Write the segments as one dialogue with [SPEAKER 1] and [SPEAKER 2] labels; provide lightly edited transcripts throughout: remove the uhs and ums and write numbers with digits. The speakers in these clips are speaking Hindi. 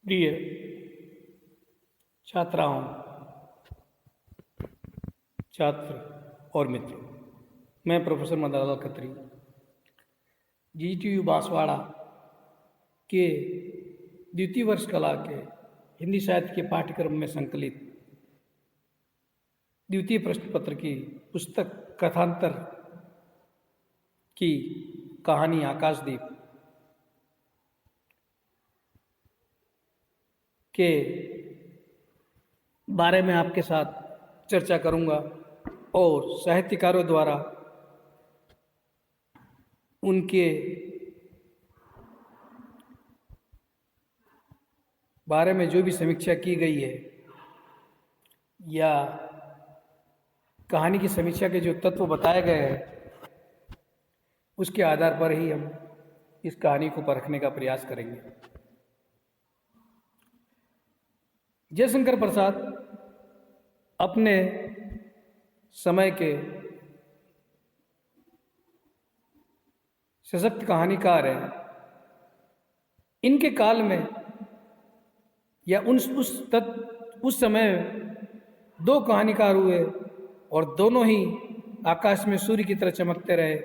[SPEAKER 1] प्रिय छात्राओं, छात्र और मित्रों, मैं प्रोफेसर मदनलाल खत्री GTU बांसवाड़ा के द्वितीय वर्ष कला के हिंदी साहित्य के पाठ्यक्रम में संकलित द्वितीय प्रश्न पत्र की पुस्तक कथांतर की कहानी आकाशदीप के बारे में आपके साथ चर्चा करूंगा और साहित्यकारों द्वारा उनके बारे में जो भी समीक्षा की गई है या कहानी की समीक्षा के जो तत्व बताए गए हैं उसके आधार पर ही हम इस कहानी को परखने का प्रयास करेंगे। जयशंकर प्रसाद अपने समय के सशक्त कहानीकार हैं। इनके काल में या उस समय दो कहानीकार हुए और दोनों ही आकाश में सूर्य की तरह चमकते रहे।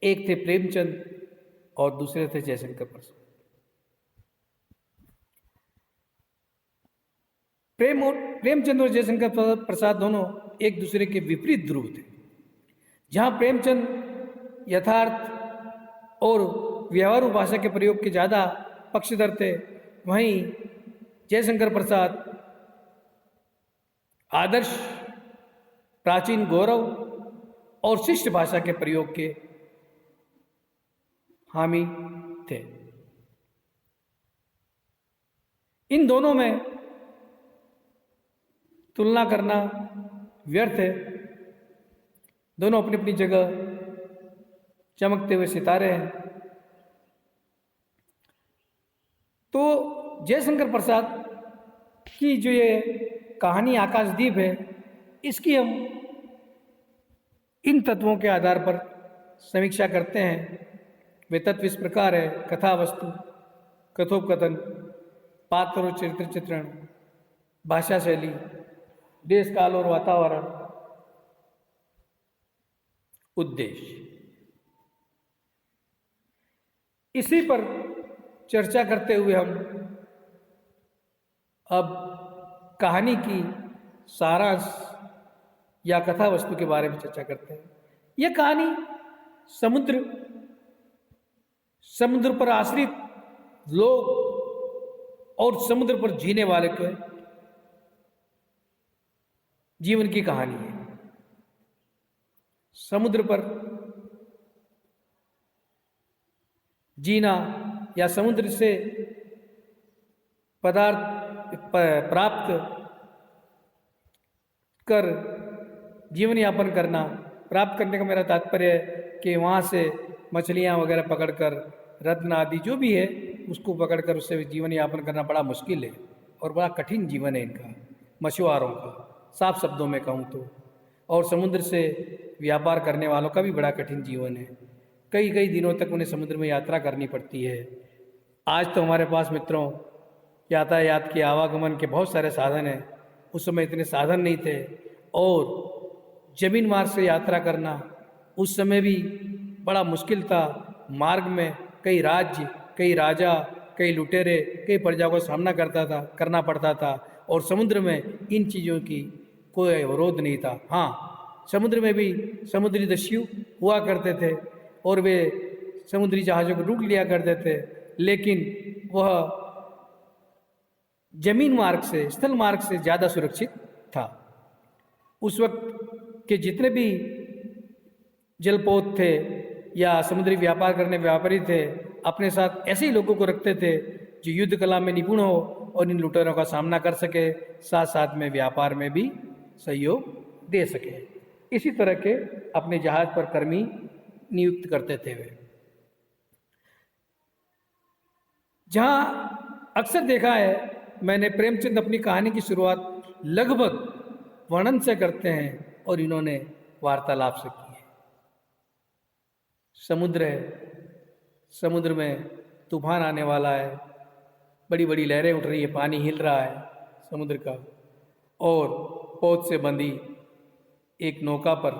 [SPEAKER 1] एक थे प्रेमचंद और दूसरे थे जयशंकर प्रसाद। प्रेमचंद और जयशंकर प्रसाद दोनों एक दूसरे के विपरीत ध्रुव थे। जहां प्रेमचंद यथार्थ और व्यवहारू भाषा के प्रयोग के ज़्यादा पक्षधर थे, वहीं जयशंकर प्रसाद आदर्श, प्राचीन गौरव और शिष्ट भाषा के प्रयोग के हामी थे। इन दोनों में तुलना करना व्यर्थ है। दोनों अपनी अपनी जगह चमकते हुए सितारे हैं। तो जयशंकर प्रसाद की जो ये कहानी आकाशदीप है, इसकी हम इन तत्वों के आधार पर समीक्षा करते हैं। वे तत्व इस प्रकार है: कथा वस्तु, कथोपकथन, पात्र और चरित्र चित्रण, भाषा शैली, देश काल और वातावरण, उद्देश्य। इसी पर चर्चा करते हुए हम अब कहानी की सारांश या कथा वस्तु के बारे में चर्चा करते हैं। यह कहानी समुद्र पर आश्रित लोग और समुद्र पर जीने वाले के जीवन की कहानी है। समुद्र पर जीना या समुद्र से पदार्थ प्राप्त कर जीवन यापन करना। प्राप्त करने का मेरा तात्पर्य है कि वहाँ से मछलियाँ वगैरह पकड़कर, रत्न आदि जो भी है उसको पकड़कर उससे जीवन यापन करना बड़ा मुश्किल है और बड़ा कठिन जीवन है इनका, मछुआरों का, साफ शब्दों में कहूँ तो। और समुद्र से व्यापार करने वालों का भी बड़ा कठिन जीवन है। कई कई दिनों तक उन्हें समुद्र में यात्रा करनी पड़ती है। आज तो हमारे पास मित्रों यातायात के आवागमन के बहुत सारे साधन हैं। उस समय इतने साधन नहीं थे और जमीन मार्ग से यात्रा करना उस समय भी बड़ा मुश्किल था। मार्ग में कई राज्य, कई राजा, कई लुटेरे, कई प्रजाओं का सामना करना पड़ता था और समुद्र में इन चीज़ों की कोई अवरोध नहीं था। हाँ, समुद्र में भी समुद्री दस्यु हुआ करते थे और वे समुद्री जहाज़ों को लूट लिया करते थे, लेकिन वह जमीन मार्ग से, स्थल मार्ग से ज़्यादा सुरक्षित था। उस वक्त के जितने भी जलपोत थे या समुद्री व्यापार करने व्यापारी थे, अपने साथ ऐसे ही लोगों को रखते थे जो युद्ध कला में निपुण हो और इन लुटेरों का सामना कर सके, साथ साथ में व्यापार में भी सहयोग दे सके। इसी तरह के अपने जहाज पर कर्मी नियुक्त करते थे वे। जहाँ अक्सर देखा है मैंने, प्रेमचंद अपनी कहानी की शुरुआत लगभग वर्णन से करते हैं और इन्होंने वार्तालाप से की है। समुद्र है, समुद्र में तूफान आने वाला है, बड़ी बड़ी लहरें उठ रही है, पानी हिल रहा है समुद्र का, और पोत से बंधी एक नौका पर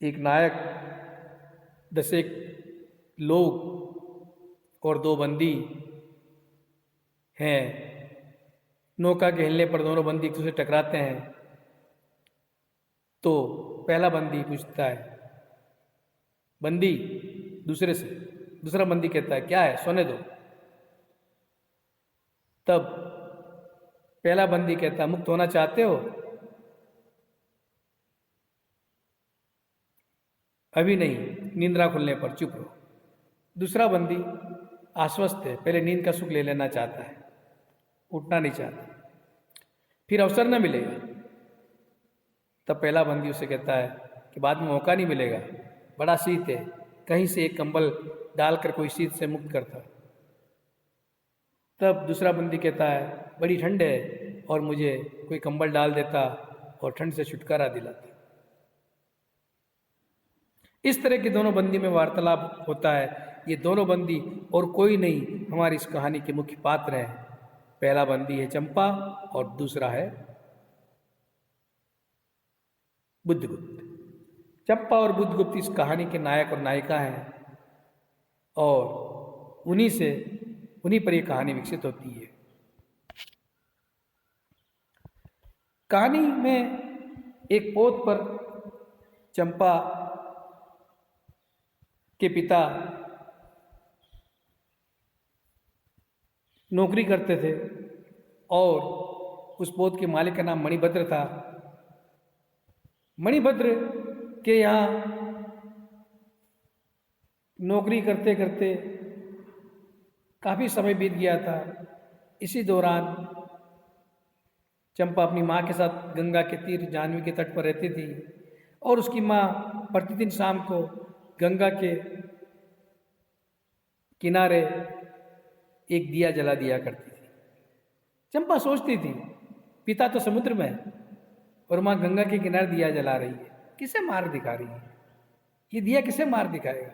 [SPEAKER 1] एक नायक, 10 लोग और 2 बंदी हैं। नौका के हिलने पर दोनों बंदी एक दूसरे से टकराते हैं। तो पहला बंदी पूछता है, बंदी दूसरे से, दूसरा बंदी कहता है क्या है, सोने दो। तब पहला बंदी कहता है, मुक्त होना चाहते हो? अभी नहीं, नींदरा खुलने पर चुप रहो। दूसरा बंदी आश्वस्त है, पहले नींद का सुख ले लेना चाहता है, उठना नहीं चाहता, फिर अवसर न मिलेगा। तब पहला बंदी उसे कहता है कि बाद में मौका नहीं मिलेगा, बड़ा शीत है, कहीं से एक कंबल डालकर कोई शीत से मुक्त करता। तब दूसरा बंदी कहता है, बड़ी ठंड है और मुझे कोई कंबल डाल देता और ठंड से छुटकारा दिलाता। इस तरह के दोनों बंदी में वार्तालाप होता है। ये दोनों बंदी और कोई नहीं हमारी इस कहानी के मुख्य पात्र हैं। पहला बंदी है चंपा और दूसरा है बुद्धगुप्त। चंपा और बुद्धगुप्त इस कहानी के नायक और नायिका हैं, और उन्हीं पर यह कहानी विकसित होती है। कहानी में एक पोत पर चंपा के पिता नौकरी करते थे और उस पोत के मालिक का नाम मणिभद्र था। मणिभद्र के यहाँ नौकरी करते करते काफ़ी समय बीत गया था। इसी दौरान चंपा अपनी माँ के साथ गंगा के तीर जाह्नवी के तट पर रहती थी, और उसकी माँ प्रतिदिन शाम को गंगा के किनारे एक दिया जला दिया करती थी। चंपा सोचती थी, पिता तो समुद्र में है और माँ गंगा के किनारे दिया जला रही है, किसे मार दिखा रही है, ये दिया किसे मार दिखाएगा।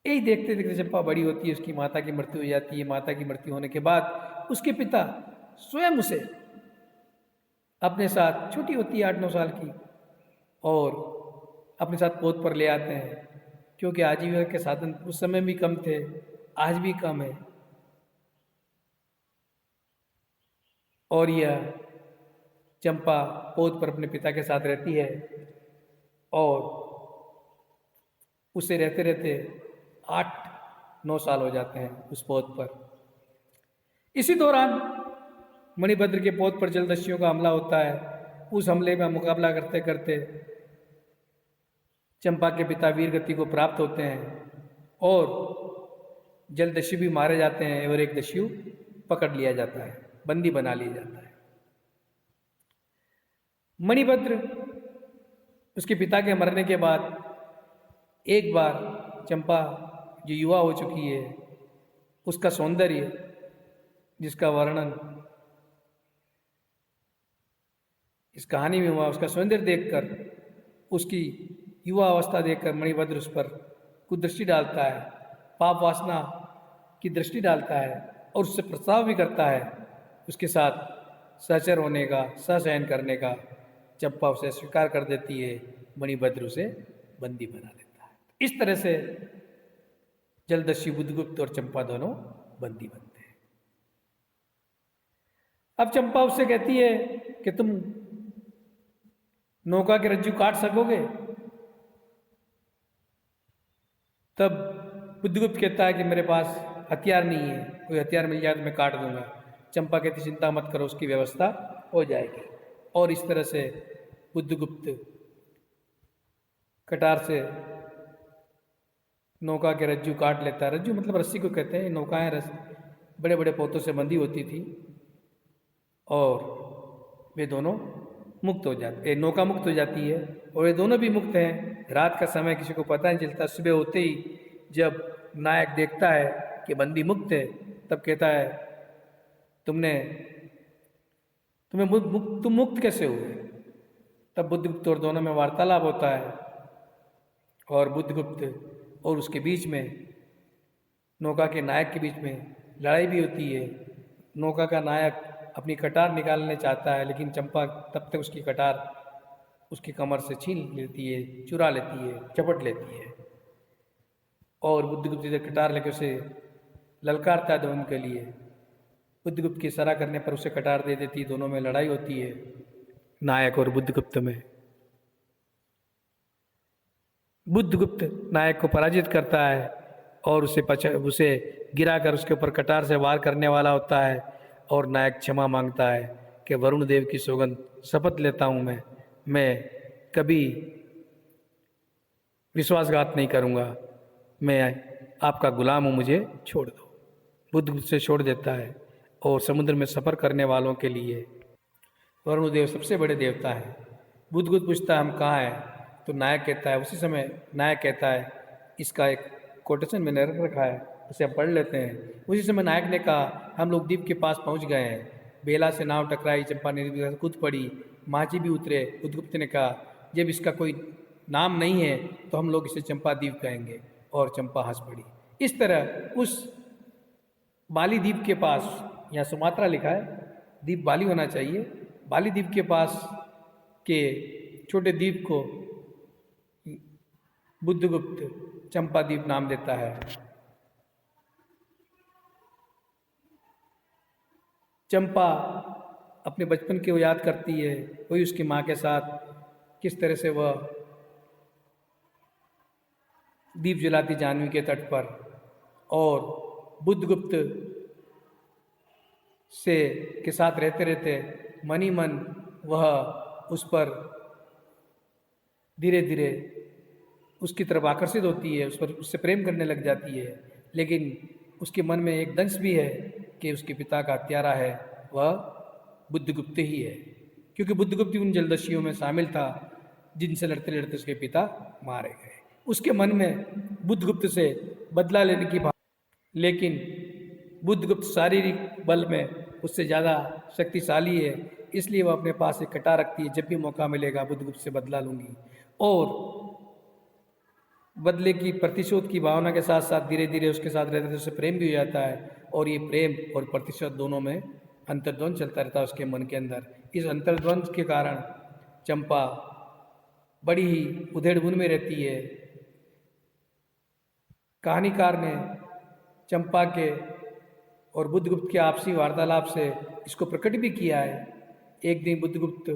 [SPEAKER 1] यही देखते देखते चंपा बड़ी होती है, उसकी माता की मृत्यु हो जाती है। माता की मृत्यु होने के बाद उसके पिता स्वयं उसे अपने साथ, छोटी होती है 8-9 साल की, और अपने साथ पोत पर ले आते हैं, क्योंकि आजीविका के साधन उस समय भी कम थे, आज भी कम है। और यह चंपा पोत पर अपने पिता के साथ रहती है, और उसे रहते रहते 8-9 साल हो जाते हैं उस पोत पर। इसी दौरान मणिभद्र के पोत पर जलदस्युओं का हमला होता है। उस हमले में मुकाबला करते करते चंपा के पिता वीर गति को प्राप्त होते हैं, और जलदस्यु भी मारे जाते हैं, और एक दस्यु पकड़ लिया जाता है, बंदी बना लिया जाता है। मणिभद्र उसके पिता के मरने के बाद एक बार चंपा जो युवा हो चुकी है, उसका सौंदर्य जिसका वर्णन इस कहानी में हुआ, उसका सौंदर्य देखकर, उसकी युवा अवस्था देखकर मणिभद्र उस पर कुदृष्टि डालता है, पाप वासना की दृष्टि डालता है, और उससे प्रस्ताव भी करता है उसके साथ सहचर होने का, सहशयन करने का। चंपा उसे स्वीकार कर देती है, मणिभद्र उसे बंदी बना लेता है। इस तरह से जलदस्यु, बुद्धगुप्त और चंपा दोनों बंदी बनते हैं। अब चंपा उससे कहती है कि तुम नौका के रज्जू काट सकोगे? तब बुद्धगुप्त कहता है कि मेरे पास हथियार नहीं है, कोई हथियार मिल जाए तो मैं काट दूंगा। चंपा कहती चिंता मत करो, उसकी व्यवस्था हो जाएगी। और इस तरह से बुद्धगुप्त कटार से नौका के रज्जू काट लेता है। रज्जू मतलब रस्सी को कहते हैं। नौकाएं बड़े बड़े पोतों से बंधी होती थी, और वे दोनों मुक्त हो जाते, नौका मुक्त हो जाती है, और वे दोनों भी मुक्त हैं। रात का समय किसी को पता नहीं चलता। सुबह होते ही जब नायक देखता है कि बंदी मुक्त है, तब कहता है तुम मुक्त कैसे हुए? तब बुद्धगुप्त और दोनों में वार्तालाप होता है, और बुद्धगुप्त और उसके बीच में नौका के नायक के बीच में लड़ाई भी होती है। नौका का नायक अपनी कटार निकालने चाहता है, लेकिन चंपा तब तक उसकी कटार उसकी कमर से छीन लेती है, चुरा लेती है, चपट लेती है। और बुद्धगुप्त इधर कटार लेकर उसे ललकारता है दमन के लिए। बुद्धगुप्त की इशारा करने पर उसे कटार दे देती है। दोनों में लड़ाई होती है, नायक और बुद्धगुप्त में। बुद्धगुप्त नायक को पराजित करता है और उसे गिराकर उसके ऊपर कटार से वार करने वाला होता है। और नायक क्षमा मांगता है कि वरुण देव की सौगंध शपथ लेता हूँ मैं कभी विश्वासघात नहीं करूँगा, मैं आपका गुलाम हूँ, मुझे छोड़ दो। बुद्धगुप्त से छोड़ देता है और समुद्र में सफ़र करने वालों के लिए वरुण देव सबसे बड़े देवता हैं। बुद्धगुप्त पूछता है हम कहाँ हैं, तो नायक कहता है, उसी समय नायक कहता है इसका एक कोटेशन मैंने रख रखा है, उसे हम पढ़ लेते हैं। उसी समय नायक ने कहा हम लोग द्वीप के पास पहुंच गए हैं। बेला से नाव टकराई, चंपा ने कूद पड़ी, माझी भी उतरे। बुद्धगुप्त ने कहा जब इसका कोई नाम नहीं है तो हम लोग इसे चंपा द्वीप कहेंगे, और चंपा हंस पड़ी। इस तरह उस बाली द्वीप के पास, यहाँ सुमात्रा लिखा है, द्वीप बाली होना चाहिए, बाली द्वीप के पास के छोटे द्वीप को बुद्धगुप्त चंपा द्वीप नाम देता है। चंपा अपने बचपन को याद करती है, वही उसकी माँ के साथ किस तरह से वह दीप जलाती जाह्नवी के तट पर, और बुद्धगुप्त से के साथ रहते रहते मन ही मन वह उस पर धीरे धीरे उसकी तरफ आकर्षित होती है, उस पर उससे प्रेम करने लग जाती है। लेकिन उसके मन में एक दंश भी है कि उसके पिता का हत्यारा है वह बुद्धगुप्त ही है, क्योंकि बुद्धगुप्त उन जलदस्युओं में शामिल था जिनसे लड़ते लड़ते उसके पिता मारे गए। उसके मन में बुद्धगुप्त से बदला लेने की भावना, लेकिन बुद्धगुप्त शारीरिक बल में उससे ज़्यादा शक्तिशाली है, इसलिए वह अपने पास एक कटार रखती है, जब भी मौका मिलेगा बुद्धगुप्त से बदला लूंगी। और बदले की प्रतिशोध की भावना के साथ साथ धीरे धीरे उसके साथ रहते उससे प्रेम भी हो जाता है, और ये प्रेम और प्रतिशोध दोनों में अंतर्द्वंद चलता रहता है उसके मन के अंदर। इस अंतर्द्वंद के कारण चंपा बड़ी ही उधेड़-बुन में रहती है। कहानीकार ने चंपा के और बुद्धगुप्त के आपसी वार्तालाप से इसको प्रकट भी किया है। एक दिन बुद्धगुप्त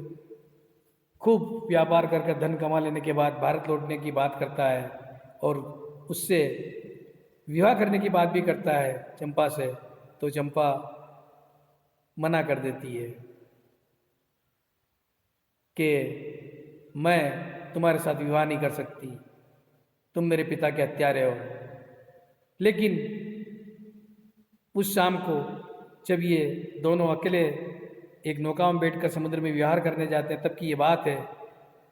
[SPEAKER 1] खूब व्यापार करके धन कमा लेने के बाद भारत लौटने की बात करता है, और उससे विवाह करने की बात भी करता है चंपा से, तो चंपा मना कर देती है कि मैं तुम्हारे साथ विवाह नहीं कर सकती, तुम मेरे पिता के हत्यारे हो। लेकिन उस शाम को जब ये दोनों अकेले एक नौका में बैठकर समुद्र में विहार करने जाते हैं, तब की ये बात है,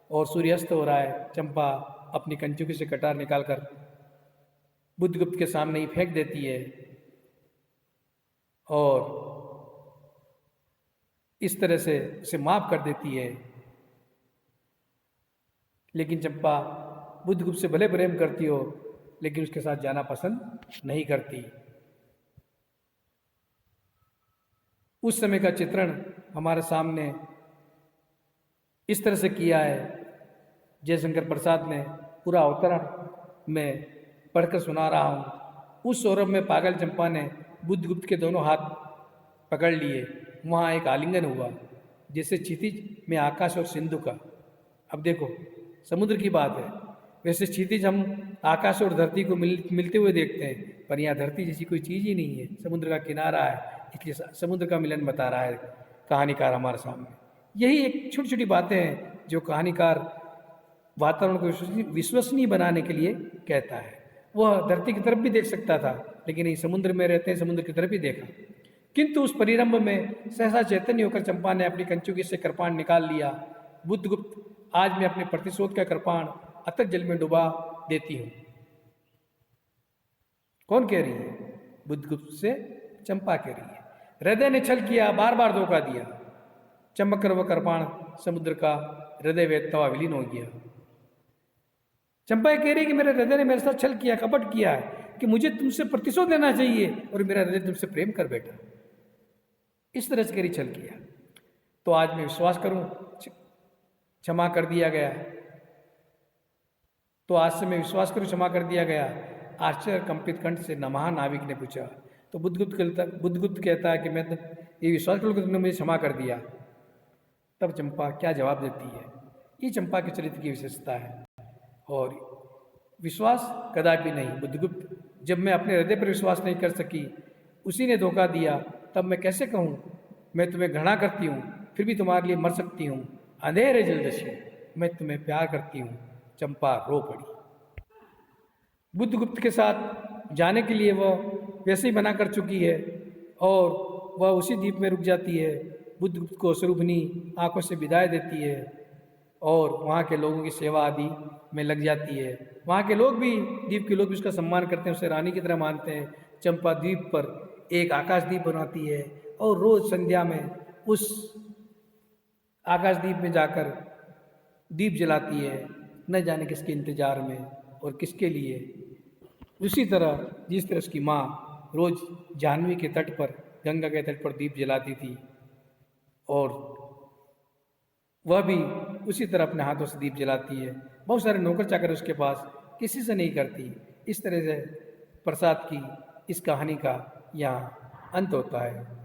[SPEAKER 1] और सूर्यास्त हो रहा है। चंपा अपनी कंचुकी से कटार निकालकर बुद्धगुप्त के सामने ही फेंक देती है, और इस तरह से उसे माफ कर देती है। लेकिन चंपा बुद्धगुप्त से भले प्रेम करती हो, लेकिन उसके साथ जाना पसंद नहीं करती। उस समय का चित्रण हमारे सामने इस तरह से किया है, जयशंकर प्रसाद ने पूरा अवतरण में पढ़कर सुना रहा हूँ। उस सौरभ में पागल चंपा ने बुद्धगुप्त के दोनों हाथ पकड़ लिए। वहाँ एक आलिंगन हुआ, जैसे क्षितिज में आकाश और सिंधु का। अब देखो, समुद्र की बात है, वैसे क्षितिज हम आकाश और धरती को मिलते हुए देखते हैं, पर यहाँ धरती जैसी कोई चीज़ ही नहीं है। समुद्र का किनारा है, इसलिए समुद्र का मिलन बता रहा है कहानीकार हमारे सामने। यही एक छोटी छोटी बातें हैं जो कहानीकार वातावरण को विश्वसनीय बनाने के लिए कहता है। वह धरती की तरफ भी देख सकता था, लेकिन ये समुद्र में रहते हैं, समुद्र की तरफ ही देखा। किंतु उस परिरंभ में सहसा चैतन्य होकर चंपा ने अपनी कंचुकी से कृपाण निकाल लिया। बुद्धगुप्त, आज मैं अपने प्रतिशोध का कृपाण अतक जल में डुबा देती हूँ। कौन कह रही है? बुद्धगुप्त से चंपा कह रही है। हृदय ने छल किया, बार बार धोखा दिया। चमक वह कृपाण समुद्र का हृदय वेदता विलीन हो गया। चंपा कह रही कि मेरे हृदय ने मेरे साथ छल किया, कपट किया है, कि मुझे तुमसे प्रतिशोध लेना चाहिए और मेरा हृदय तुमसे प्रेम कर बैठा। इस तरह से करी छल किया। तो आज मैं विश्वास करूं क्षमा कर दिया गया, तो आज से मैं विश्वास करूं क्षमा कर दिया गया। आश्चर्य कंपित कंठ से नमः नाविक ने पूछा। तो बुद्धगुप्त कहता है कि मैं तो ये विश्वास करूँ कि तुमने मुझे क्षमा कर दिया। तब चंपा क्या जवाब देती है, ये चंपा के चरित्र की विशेषता है। और विश्वास कदापि नहीं। बुद्धगुप्त, जब मैं अपने हृदय पर विश्वास नहीं कर सकी, उसी ने धोखा दिया, तब मैं कैसे कहूँ मैं तुम्हें घृणा करती हूँ, फिर भी तुम्हारे लिए मर सकती हूँ। अंधेरे जलदस्यु, मैं तुम्हें प्यार करती हूँ। चंपा रो पड़ी। बुद्धगुप्त के साथ जाने के लिए वह वैसे ही मना कर चुकी है और वह उसी द्वीप में रुक जाती है। बुद्धगुप्त को स्वरूपनी आंखों से विदाई देती है और वहाँ के लोगों की सेवा आदि में लग जाती है। वहाँ के लोग भी, द्वीप के लोग भी उसका सम्मान करते हैं, उसे रानी की तरह मानते हैं। चंपा द्वीप पर एक आकाशदीप बनाती है और रोज संध्या में उस आकाशदीप में जाकर दीप जलाती है, न जाने किसके इंतजार में और किसके लिए। उसी तरह जिस तरह उसकी माँ रोज जाह्नवी के तट पर, गंगा के तट पर दीप जलाती थी, और वह भी उसी तरह अपने हाथों से दीप जलाती है। बहुत सारे नौकर चाकर उसके पास, किसी से नहीं करती। इस तरह से प्रसाद की इस कहानी का यहाँ अंत होता है।